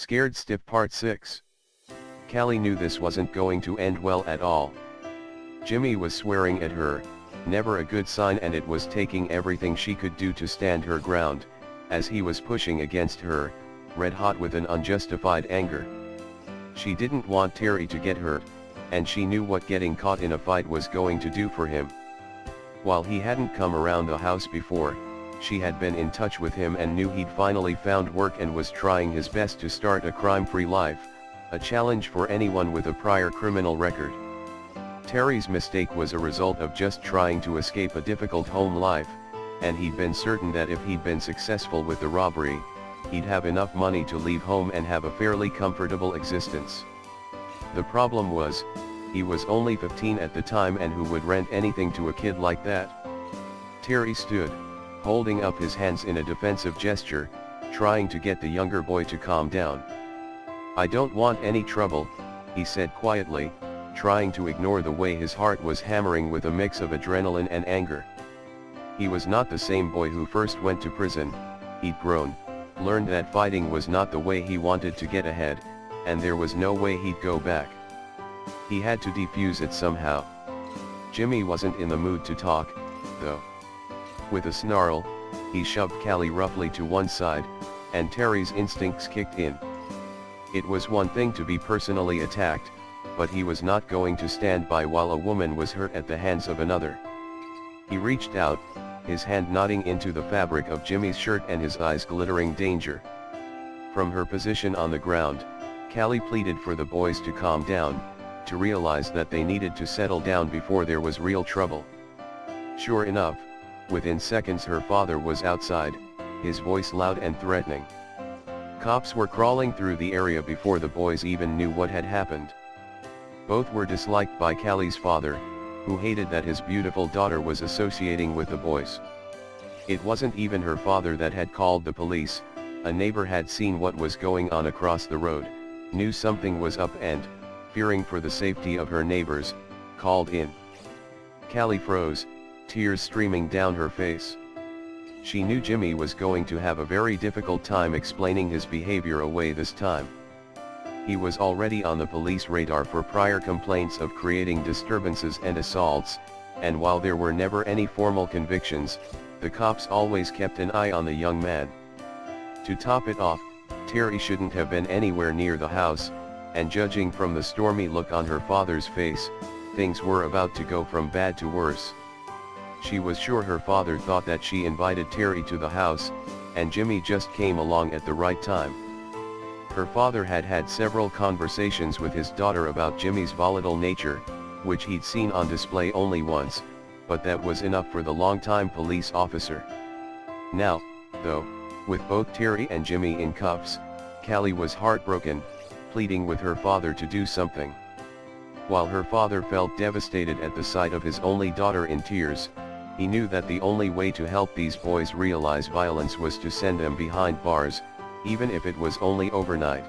Scared Stiff Part 6. Callie knew this wasn't going to end well at all. Jimmy was swearing at her, never a good sign, and it was taking everything she could do to stand her ground, as he was pushing against her, red hot with an unjustified anger. She didn't want Terry to get hurt, and she knew what getting caught in a fight was going to do for him. While he hadn't come around the house before, she had been in touch with him and knew he'd finally found work and was trying his best to start a crime-free life, a challenge for anyone with a prior criminal record. Terry's mistake was a result of just trying to escape a difficult home life, and he'd been certain that if he'd been successful with the robbery, he'd have enough money to leave home and have a fairly comfortable existence. The problem was, he was only 15 at the time, and who would rent anything to a kid like that? Terry stood, holding up his hands in a defensive gesture, trying to get the younger boy to calm down. "I don't want any trouble," he said quietly, trying to ignore the way his heart was hammering with a mix of adrenaline and anger. He was not the same boy who first went to prison. He'd grown, learned that fighting was not the way he wanted to get ahead, and there was no way he'd go back. He had to defuse it somehow. Jimmy wasn't in the mood to talk, though. With a snarl, he shoved Callie roughly to one side, and Terry's instincts kicked in. It was one thing to be personally attacked, but he was not going to stand by while a woman was hurt at the hands of another. He reached out, his hand knotting into the fabric of Jimmy's shirt and his eyes glittering danger. From her position on the ground, Callie pleaded for the boys to calm down, to realize that they needed to settle down before there was real trouble. Sure enough, within seconds her father was outside, his voice loud and threatening. Cops were crawling through the area before the boys even knew what had happened. Both were disliked by Callie's father, who hated that his beautiful daughter was associating with the boys. It wasn't even her father that had called the police. A neighbor had seen what was going on across the road, knew something was up and, fearing for the safety of her neighbors, called in. Callie froze, tears streaming down her face. She knew Jimmy was going to have a very difficult time explaining his behavior away this time. He was already on the police radar for prior complaints of creating disturbances and assaults, and while there were never any formal convictions, the cops always kept an eye on the young man. To top it off, Terry shouldn't have been anywhere near the house, and judging from the stormy look on her father's face, things were about to go from bad to worse. She was sure her father thought that she invited Terry to the house, and Jimmy just came along at the right time. Her father had had several conversations with his daughter about Jimmy's volatile nature, which he'd seen on display only once, but that was enough for the longtime police officer. Now, though, with both Terry and Jimmy in cuffs, Callie was heartbroken, pleading with her father to do something. While her father felt devastated at the sight of his only daughter in tears, he knew that the only way to help these boys realize violence was to send them behind bars, even if it was only overnight.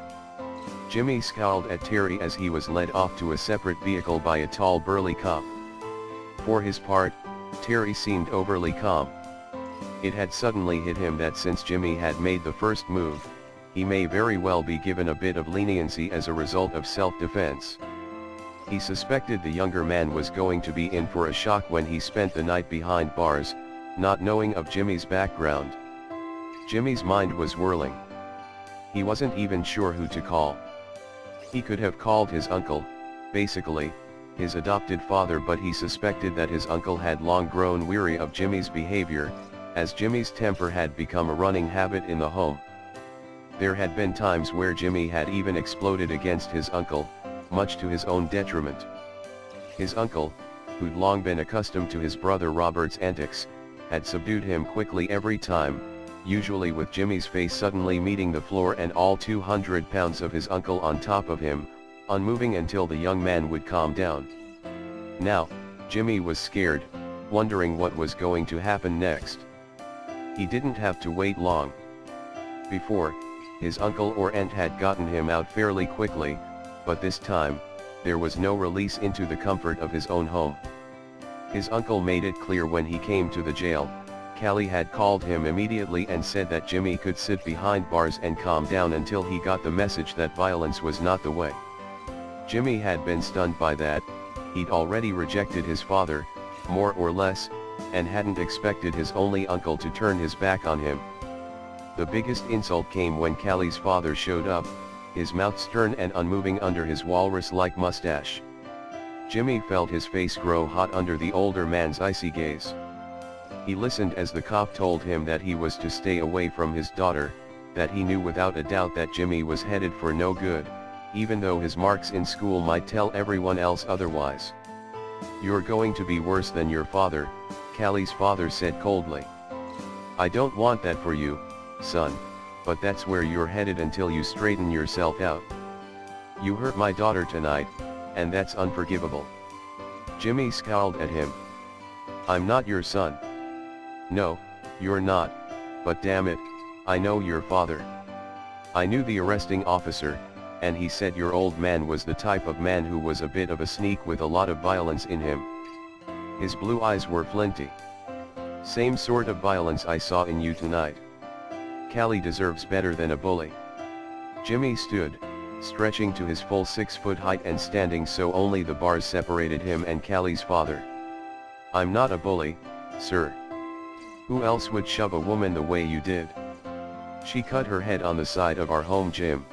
Jimmy scowled at Terry as he was led off to a separate vehicle by a tall burly cop. For his part, Terry seemed overly calm. It had suddenly hit him that since Jimmy had made the first move, he may very well be given a bit of leniency as a result of self-defense. He suspected the younger man was going to be in for a shock when he spent the night behind bars, not knowing of Jimmy's background. Jimmy's mind was whirling. He wasn't even sure who to call. He could have called his uncle, basically, his adopted father, but he suspected that his uncle had long grown weary of Jimmy's behavior, as Jimmy's temper had become a running habit in the home. There had been times where Jimmy had even exploded against his uncle, much to his own detriment. His uncle, who'd long been accustomed to his brother Robert's antics, had subdued him quickly every time, usually with Jimmy's face suddenly meeting the floor and all 200 pounds of his uncle on top of him, unmoving until the young man would calm down. Now, Jimmy was scared, wondering what was going to happen next. He didn't have to wait long. Before, his uncle or aunt had gotten him out fairly quickly, but this time, there was no release into the comfort of his own home. His uncle made it clear when he came to the jail, Callie had called him immediately and said that Jimmy could sit behind bars and calm down until he got the message that violence was not the way. Jimmy had been stunned by that. He'd already rejected his father, more or less, and hadn't expected his only uncle to turn his back on him. The biggest insult came when Callie's father showed up, his mouth stern and unmoving under his walrus-like mustache. Jimmy felt his face grow hot under the older man's icy gaze. He listened as the cop told him that he was to stay away from his daughter, that he knew without a doubt that Jimmy was headed for no good, even though his marks in school might tell everyone else otherwise. "You're going to be worse than your father," Callie's father said coldly. "I don't want that for you, son, but that's where you're headed until you straighten yourself out. You hurt my daughter tonight, and that's unforgivable." Jimmy scowled at him. "I'm not your son." "No, you're not, but damn it, I know your father. I knew the arresting officer, and he said your old man was the type of man who was a bit of a sneak with a lot of violence in him. His blue eyes were flinty. Same sort of violence I saw in you tonight. Callie deserves better than a bully." Jimmy stood, stretching to his full 6-foot height and standing so only the bars separated him and Callie's father. "I'm not a bully, sir. Who else would shove a woman the way you did? She cut her head on the side of our home gym.